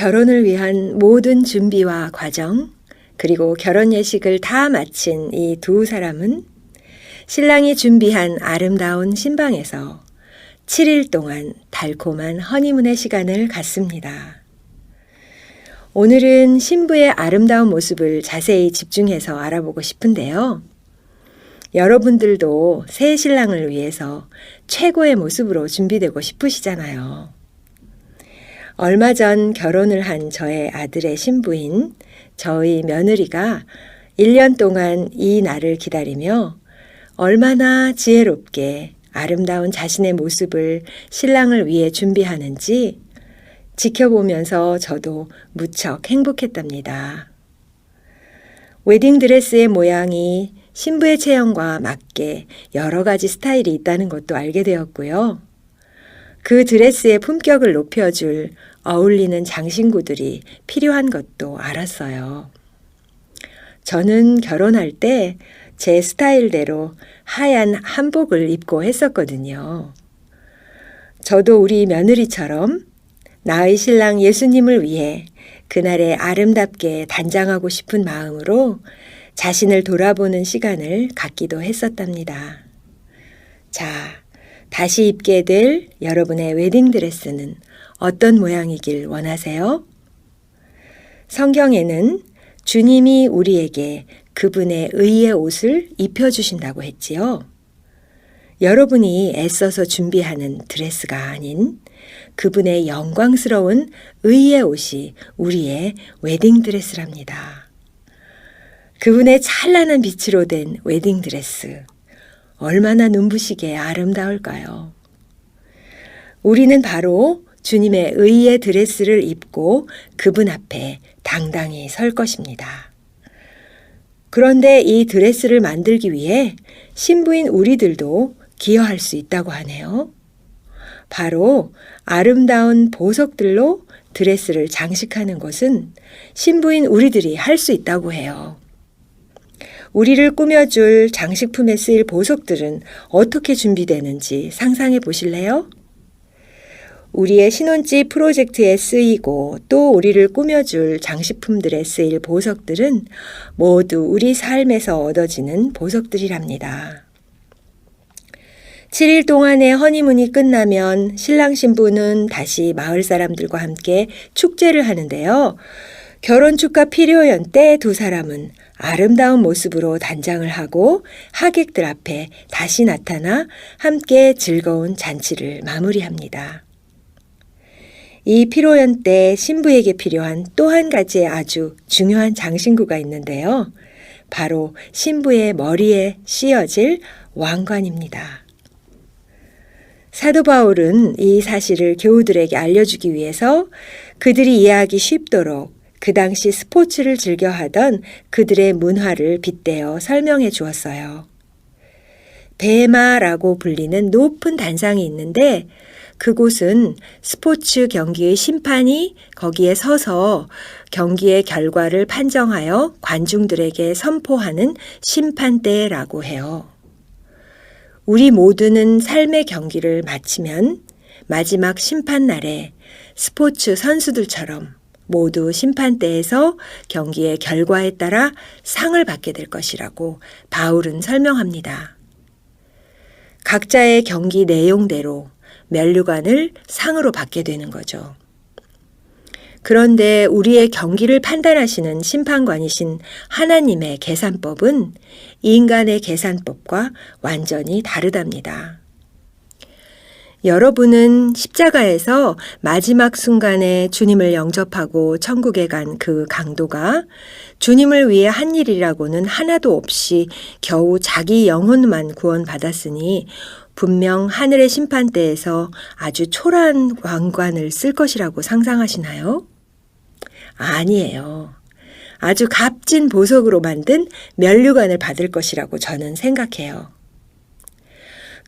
결혼을 위한 모든 준비와 과정, 그리고 결혼 예식을 다 마친 이 두 사람은 신랑이 준비한 아름다운 신방에서 7일 동안 달콤한 허니문의 시간을 갖습니다. 오늘은 신부의 아름다운 모습을 자세히 집중해서 알아보고 싶은데요. 여러분들도 새 신랑을 위해서 최고의 모습으로 준비되고 싶으시잖아요. 얼마 전 결혼을 한 저의 아들의 신부인 저희 며느리가 1년 동안 이 날을 기다리며 얼마나 지혜롭게 아름다운 자신의 모습을 신랑을 위해 준비하는지 지켜보면서 저도 무척 행복했답니다. 웨딩드레스의 모양이 신부의 체형과 맞게 여러 가지 스타일이 있다는 것도 알게 되었고요. 그 드레스의 품격을 높여줄 어울리는 장신구들이 필요한 것도 알았어요. 저는 결혼할 때 제 스타일대로 하얀 한복을 입고 했었거든요. 저도 우리 며느리처럼 나의 신랑 예수님을 위해 그날에 아름답게 단장하고 싶은 마음으로 자신을 돌아보는 시간을 갖기도 했었답니다. 자, 다시 입게 될 여러분의 웨딩드레스는 어떤 모양이길 원하세요? 성경에는 주님이 우리에게 그분의 의의 옷을 입혀주신다고 했지요. 여러분이 애써서 준비하는 드레스가 아닌 그분의 영광스러운 의의 옷이 우리의 웨딩드레스랍니다. 그분의 찬란한 빛으로 된 웨딩드레스, 얼마나 눈부시게 아름다울까요? 우리는 바로 주님의 의의 드레스를 입고 그분 앞에 당당히 설 것입니다. 그런데 이 드레스를 만들기 위해 신부인 우리들도 기여할 수 있다고 하네요. 바로 아름다운 보석들로 드레스를 장식하는 것은 신부인 우리들이 할 수 있다고 해요. 우리를 꾸며줄 장식품에 쓰일 보석들은 어떻게 준비되는지 상상해 보실래요? 우리의 신혼집 프로젝트에 쓰이고 또 우리를 꾸며줄 장식품들에 쓰일 보석들은 모두 우리 삶에서 얻어지는 보석들이랍니다. 7일 동안의 허니문이 끝나면 신랑 신부는 다시 마을 사람들과 함께 축제를 하는데요. 결혼 축하 피로연 때 두 사람은 아름다운 모습으로 단장을 하고 하객들 앞에 다시 나타나 함께 즐거운 잔치를 마무리합니다. 이 피로연 때 신부에게 필요한 또 한 가지의 아주 중요한 장신구가 있는데요. 바로 신부의 머리에 씌어질 왕관입니다. 사도 바울은 이 사실을 교우들에게 알려주기 위해서 그들이 이해하기 쉽도록 그 당시 스포츠를 즐겨하던 그들의 문화를 빗대어 설명해 주었어요. 베마라고 불리는 높은 단상이 있는데 그곳은 스포츠 경기의 심판이 거기에 서서 경기의 결과를 판정하여 관중들에게 선포하는 심판대라고 해요. 우리 모두는 삶의 경기를 마치면 마지막 심판날에 스포츠 선수들처럼 모두 심판대에서 경기의 결과에 따라 상을 받게 될 것이라고 바울은 설명합니다. 각자의 경기 내용대로 면류관을 상으로 받게 되는 거죠. 그런데 우리의 경기를 판단하시는 심판관이신 하나님의 계산법은 인간의 계산법과 완전히 다르답니다. 여러분은 십자가에서 마지막 순간에 주님을 영접하고 천국에 간 그 강도가 주님을 위해 한 일이라고는 하나도 없이 겨우 자기 영혼만 구원받았으니 분명 하늘의 심판대에서 아주 초라한 왕관을 쓸 것이라고 상상하시나요? 아니에요. 아주 값진 보석으로 만든 면류관을 받을 것이라고 저는 생각해요.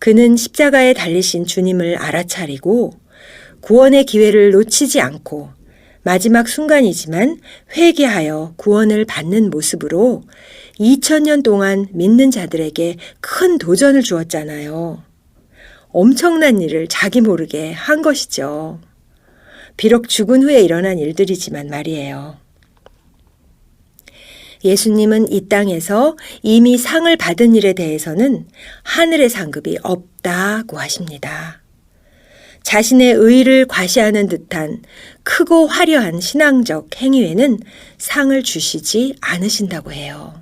그는 십자가에 달리신 주님을 알아차리고 구원의 기회를 놓치지 않고 마지막 순간이지만 회개하여 구원을 받는 모습으로 2000년 동안 믿는 자들에게 큰 도전을 주었잖아요. 엄청난 일을 자기 모르게 한 것이죠. 비록 죽은 후에 일어난 일들이지만 말이에요. 예수님은 이 땅에서 이미 상을 받은 일에 대해서는 하늘의 상급이 없다고 하십니다. 자신의 의를 과시하는 듯한 크고 화려한 신앙적 행위에는 상을 주시지 않으신다고 해요.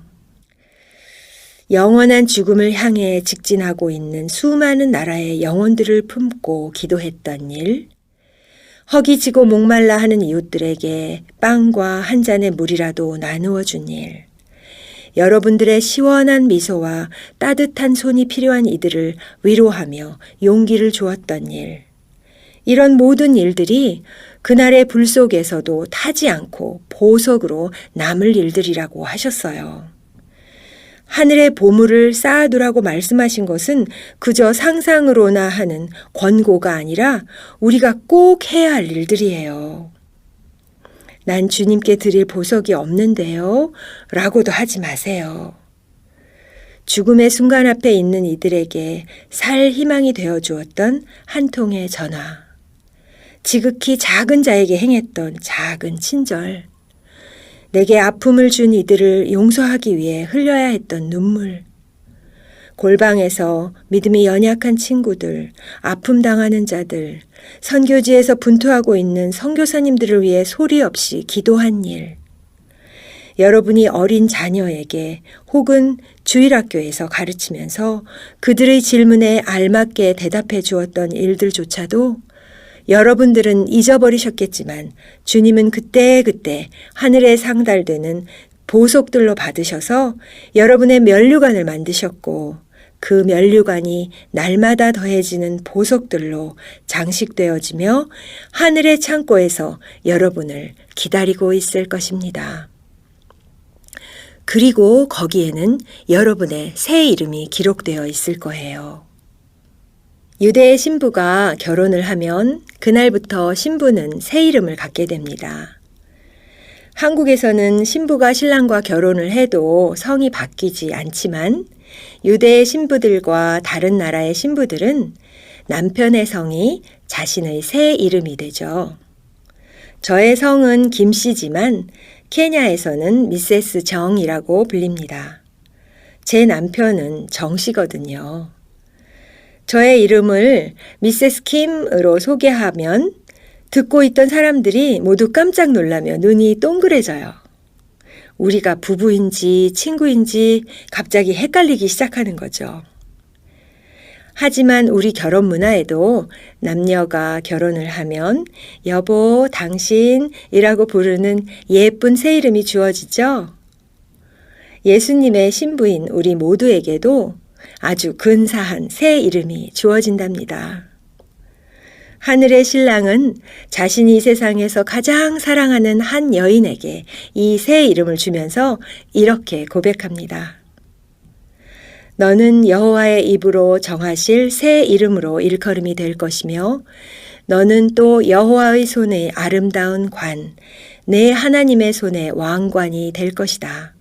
영원한 죽음을 향해 직진하고 있는 수많은 나라의 영혼들을 품고 기도했던 일, 허기지고 목말라 하는 이웃들에게 빵과 한 잔의 물이라도 나누어 준 일, 여러분들의 시원한 미소와 따뜻한 손이 필요한 이들을 위로하며 용기를 주었던 일, 이런 모든 일들이 그날의 불 속에서도 타지 않고 보석으로 남을 일들이라고 하셨어요. 하늘의 보물을 쌓아두라고 말씀하신 것은 그저 상상으로나 하는 권고가 아니라 우리가 꼭 해야 할 일들이에요. 난 주님께 드릴 보석이 없는데요. 라고도 하지 마세요. 죽음의 순간 앞에 있는 이들에게 살 희망이 되어 주었던 한 통의 전화. 지극히 작은 자에게 행했던 작은 친절. 내게 아픔을 준 이들을 용서하기 위해 흘려야 했던 눈물. 골방에서 믿음이 연약한 친구들, 아픔 당하는 자들, 선교지에서 분투하고 있는 선교사님들을 위해 소리 없이 기도한 일. 여러분이 어린 자녀에게 혹은 주일학교에서 가르치면서 그들의 질문에 알맞게 대답해 주었던 일들조차도 여러분들은 잊어버리셨겠지만 주님은 그때그때 하늘에 상달되는 보석들로 받으셔서 여러분의 면류관을 만드셨고 그 면류관이 날마다 더해지는 보석들로 장식되어지며 하늘의 창고에서 여러분을 기다리고 있을 것입니다. 그리고 거기에는 여러분의 새 이름이 기록되어 있을 거예요. 유대의 신부가 결혼을 하면 그날부터 신부는 새 이름을 갖게 됩니다. 한국에서는 신부가 신랑과 결혼을 해도 성이 바뀌지 않지만 유대의 신부들과 다른 나라의 신부들은 남편의 성이 자신의 새 이름이 되죠. 저의 성은 김씨지만 케냐에서는 미세스 정이라고 불립니다. 제 남편은 정씨거든요. 저의 이름을 미세스 킴으로 소개하면 듣고 있던 사람들이 모두 깜짝 놀라며 눈이 동그래져요. 우리가 부부인지 친구인지 갑자기 헷갈리기 시작하는 거죠. 하지만 우리 결혼 문화에도 남녀가 결혼을 하면 여보, 당신이라고 부르는 예쁜 새 이름이 주어지죠. 예수님의 신부인 우리 모두에게도 아주 근사한 새 이름이 주어진답니다. 하늘의 신랑은 자신이 이 세상에서 가장 사랑하는 한 여인에게 이 새 이름을 주면서 이렇게 고백합니다. 너는 여호와의 입으로 정하실 새 이름으로 일컬음이 될 것이며 너는 또 여호와의 손의 아름다운 관, 내 하나님의 손의 왕관이 될 것이다.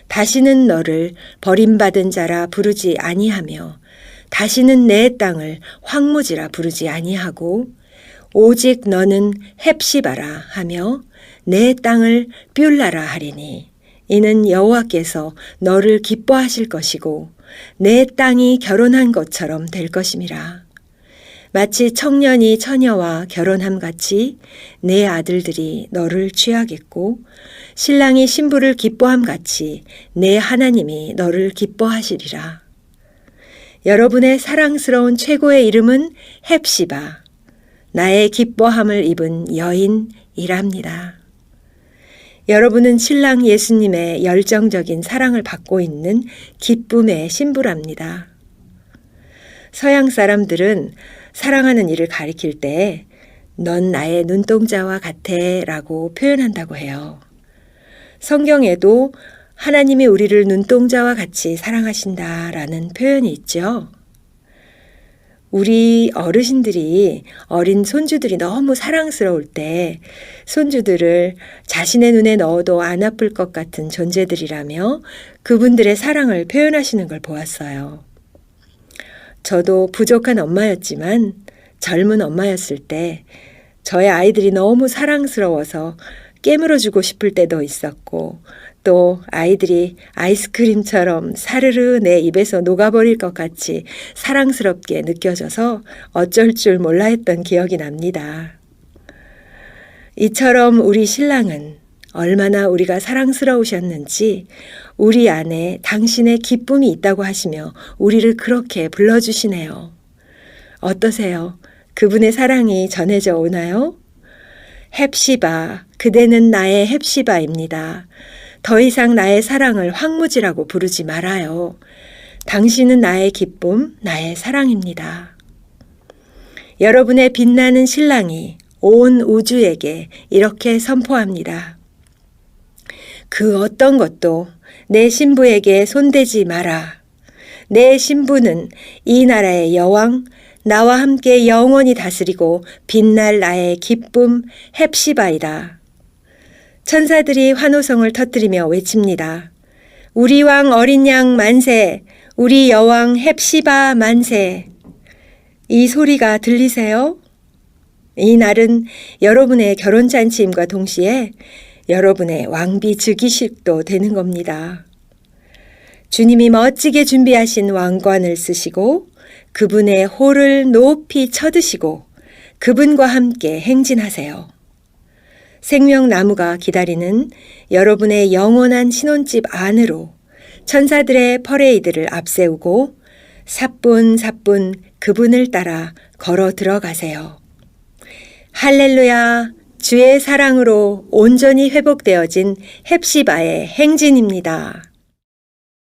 다시는 너를 버림받은 자라 부르지 아니하며 다시는 내 땅을 황무지라 부르지 아니하고 오직 너는 헵시바라 하며 내 땅을 뷸라라 하리니 이는 여호와께서 너를 기뻐하실 것이고 내 땅이 결혼한 것처럼 될 것임이라. 마치 청년이 처녀와 결혼함 같이 내 아들들이 너를 취하겠고 신랑이 신부를 기뻐함 같이 내 하나님이 너를 기뻐하시리라. 여러분의 사랑스러운 최고의 이름은 헵시바, 나의 기뻐함을 입은 여인이랍니다. 여러분은 신랑 예수님의 열정적인 사랑을 받고 있는 기쁨의 신부랍니다. 서양 사람들은 사랑하는 이를 가리킬 때 넌 나의 눈동자와 같아 라고 표현한다고 해요. 성경에도 하나님이 우리를 눈동자와 같이 사랑하신다 라는 표현이 있죠. 우리 어르신들이 어린 손주들이 너무 사랑스러울 때 손주들을 자신의 눈에 넣어도 안 아플 것 같은 존재들이라며 그분들의 사랑을 표현하시는 걸 보았어요. 저도 부족한 엄마였지만 젊은 엄마였을 때 저의 아이들이 너무 사랑스러워서 깨물어주고 싶을 때도 있었고, 또 아이들이 아이스크림처럼 사르르 내 입에서 녹아버릴 것 같이 사랑스럽게 느껴져서 어쩔 줄 몰라 했던 기억이 납니다. 이처럼 우리 신랑은 얼마나 우리가 사랑스러우셨는지 우리 안에 당신의 기쁨이 있다고 하시며 우리를 그렇게 불러주시네요. 어떠세요? 그분의 사랑이 전해져 오나요? 헵시바, 그대는 나의 헵시바입니다. 더 이상 나의 사랑을 황무지라고 부르지 말아요. 당신은 나의 기쁨, 나의 사랑입니다. 여러분의 빛나는 신랑이 온 우주에게 이렇게 선포합니다. 그 어떤 것도 내 신부에게 손대지 마라. 내 신부는 이 나라의 여왕, 나와 함께 영원히 다스리고 빛날 나의 기쁨 헵시바이다. 천사들이 환호성을 터뜨리며 외칩니다. 우리 왕 어린 양 만세, 우리 여왕 헵시바 만세. 이 소리가 들리세요? 이 날은 여러분의 결혼잔치임과 동시에 여러분의 왕비 즉위식도 되는 겁니다. 주님이 멋지게 준비하신 왕관을 쓰시고 그분의 홀을 높이 쳐드시고 그분과 함께 행진하세요. 생명나무가 기다리는 여러분의 영원한 신혼집 안으로 천사들의 퍼레이드를 앞세우고 사뿐사뿐 그분을 따라 걸어 들어가세요. 할렐루야! 주의 사랑으로 온전히 회복되어진 헵시바의 행진입니다.